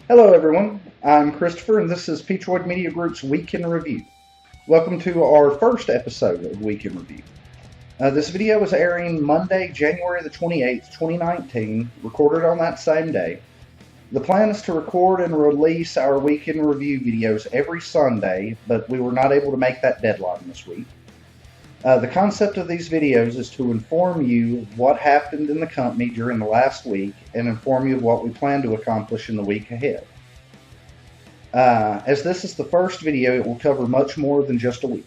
Hello everyone, I'm Christopher and this is Peachoid Media Group's Week in Review. Welcome to our first episode of Week in Review. This video is airing Monday, January the 28th, 2019, recorded on that same day. The plan is to record and release our Week in Review videos every Sunday, but we were not able to make that deadline this week. The concept of these videos is to inform you what happened in the company during the last week and inform you of what we plan to accomplish in the week ahead. As this is the first video, it will cover much more than just a week.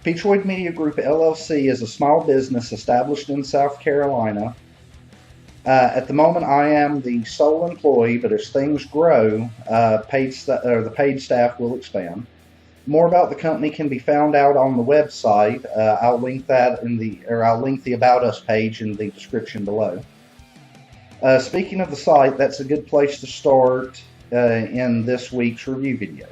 Peachoid Media Group LLC is a small business established in South Carolina. At the moment, I am the sole employee, but as things grow, the paid staff will expand. More about the company can be found out on the website. I'll link the About Us page in the description below. Speaking of the site, that's a good place to start in this week's review video.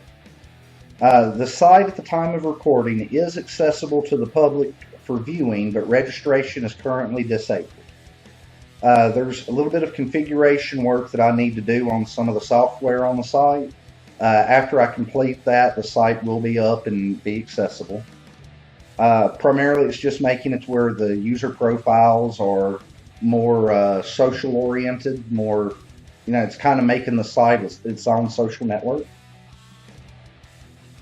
The site at the time of recording is accessible to the public for viewing, but registration is currently disabled. There's a little bit of configuration work that I need to do on some of the software on the site. After I complete that, the site will be up and be accessible. Primarily, it's just making it to where the user profiles are more social-oriented, it's kind of making the site its own social network.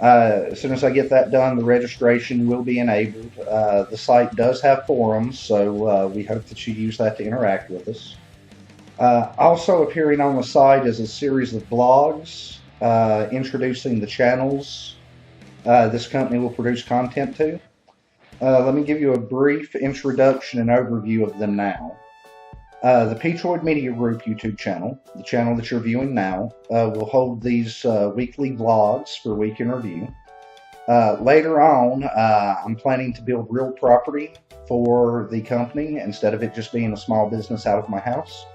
As soon as I get that done, the registration will be enabled. The site does have forums, so we hope that you use that to interact with us. Also appearing on the site is a series of blogs introducing the channels this company will produce content to. Let me give you a brief introduction and overview of them now. The Peachoid Media Group YouTube channel, the channel that you're viewing now, will hold these weekly vlogs for Week in Review. Later on, I'm planning to build real property for the company instead of it just being a small business out of my house.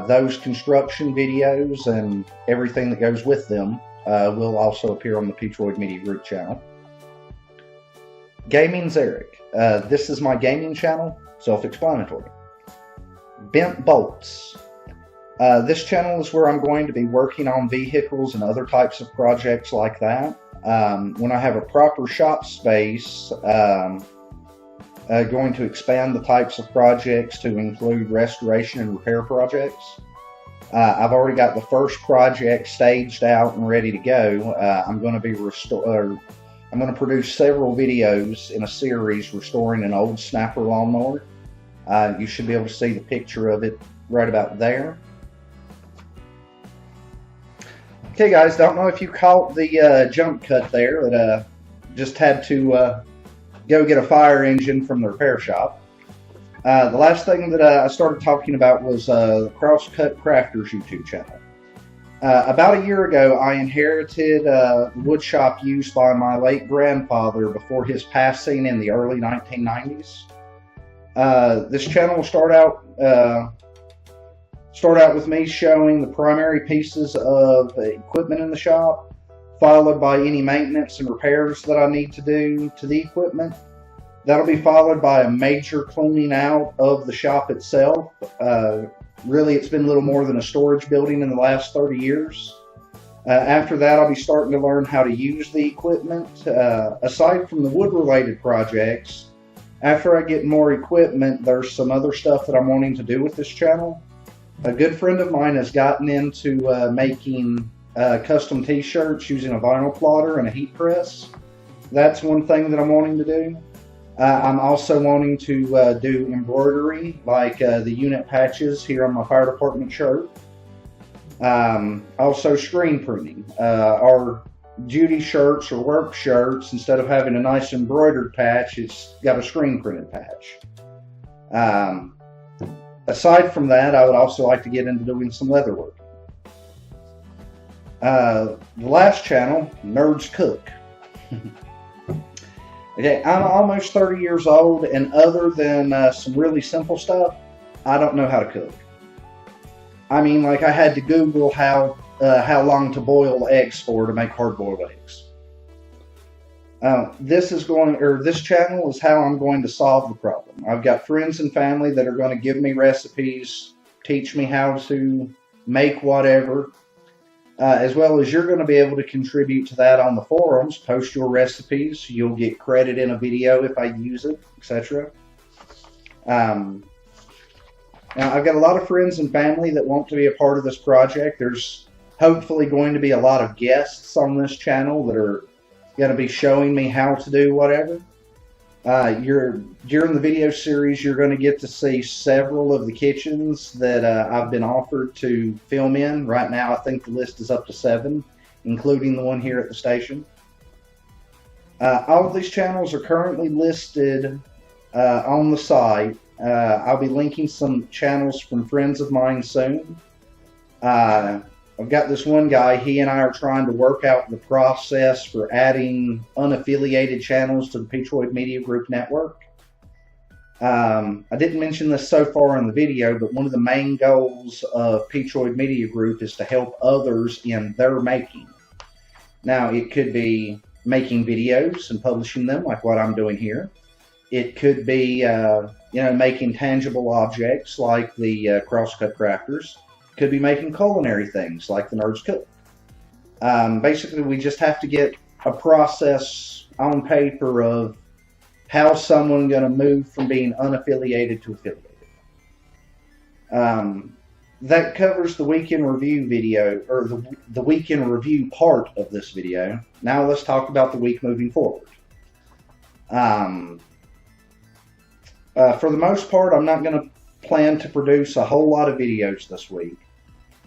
Those construction videos and everything that goes with them will also appear on the Peachoid Media Group channel. Gaming's Eric. This is my gaming channel, self-explanatory. Bent Bolts. This channel is where I'm going to be working on vehicles and other types of projects like that. When I have a proper shop space, going to expand the types of projects to include restoration and repair projects. I've already got the first project staged out and ready to go. I'm going to produce several videos in a series restoring an old snapper lawnmower. You should be able to see the picture of it right about there. Okay guys, don't know if you caught the jump cut there, but just had to go get a fire engine from the repair shop. The last thing that I started talking about was the Crosscut Crafters YouTube channel. About a year ago, I inherited a wood shop used by my late grandfather before his passing in the early 1990s. This channel will start out with me showing the primary pieces of equipment in the shop, followed by any maintenance and repairs that I need to do to the equipment. That'll be followed by a major cleaning out of the shop itself. Really, it's been little more than a storage building in the last 30 years. After that, I'll be starting to learn how to use the equipment. Aside from the wood-related projects, after I get more equipment, there's some other stuff that I'm wanting to do with this channel. A good friend of mine has gotten into making custom t-shirts using a vinyl plotter and a heat press. That's one thing that I'm wanting to do. I'm also wanting to do embroidery, like the unit patches here on my fire department shirt. Also screen printing. Our duty shirts or work shirts, instead of having a nice embroidered patch, it's got a screen printed patch. Aside from that, I would also like to get into doing some leather work. The last channel, Nerds Cook. Okay, I'm almost 30 years old, and other than some really simple stuff, I don't know how to cook. I mean, like, I had to Google how long to boil eggs for to make hard-boiled eggs. This channel is how I'm going to solve the problem. I've got friends and family that are going to give me recipes, teach me how to make whatever, as well as you're going to be able to contribute to that on the forums, post your recipes. You'll get credit in a video if I use it, etc. Now, I've got a lot of friends and family that want to be a part of this project. There's hopefully going to be a lot of guests on this channel that are going to be showing me how to do whatever. During the video series, you're going to get to see several of the kitchens that I've been offered to film in. Right now, I think the list is up to 7, including the one here at the station. All of these channels are currently listed on the site. I'll be linking some channels from friends of mine soon. I've got this one guy, he and I are trying to work out the process for adding unaffiliated channels to the Peachoid Media Group network. I didn't mention this so far in the video, but one of the main goals of Peachoid Media Group is to help others in their making. Now, it could be making videos and publishing them, like what I'm doing here. It could be, making tangible objects like the Crosscut Crafters. It could be making culinary things like the Nerds Cook. Basically, we just have to get a process on paper of how someone's going to move from being unaffiliated to affiliated. That covers the week in review video, or the week in review part of this video. Now let's talk about the week moving forward. For the most part, I'm not going to plan to produce a whole lot of videos this week.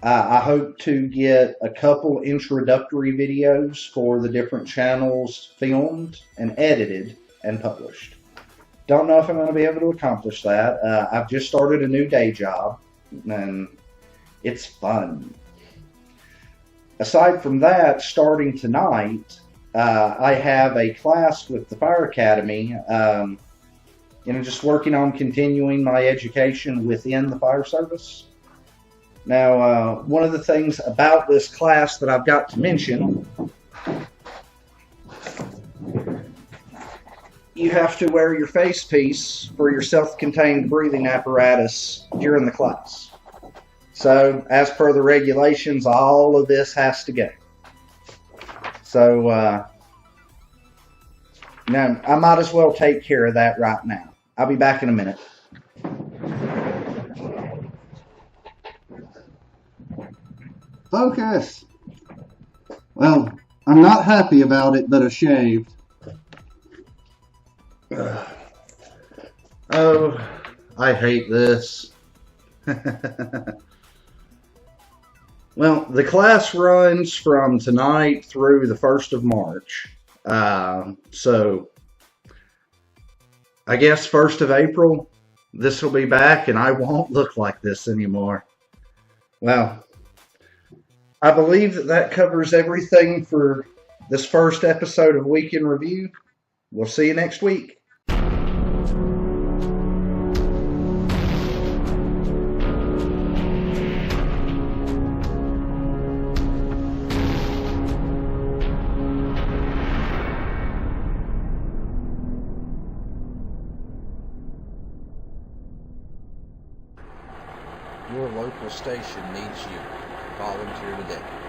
I hope to get a couple introductory videos for the different channels filmed and edited and published. Don't know if I'm going to be able to accomplish that. I've just started a new day job, and it's fun. Aside from that, starting tonight, I have a class with the Fire Academy. Just working on continuing my education within the fire service. Now, one of the things about this class that I've got to mention, you have to wear your face piece for your self-contained breathing apparatus during the class. So, as per the regulations, all of this has to go. So, now, I might as well take care of that right now. I'll be back in a minute. Focus! Well, I'm not happy about it, but ashamed. Oh, I hate this. Well, the class runs from tonight through the 1st of March. So, I guess 1st of April, this will be back and I won't look like this anymore. Well, I believe that covers everything for this first episode of Week in Review. We'll see you next week. Your local station needs you. Volunteer today.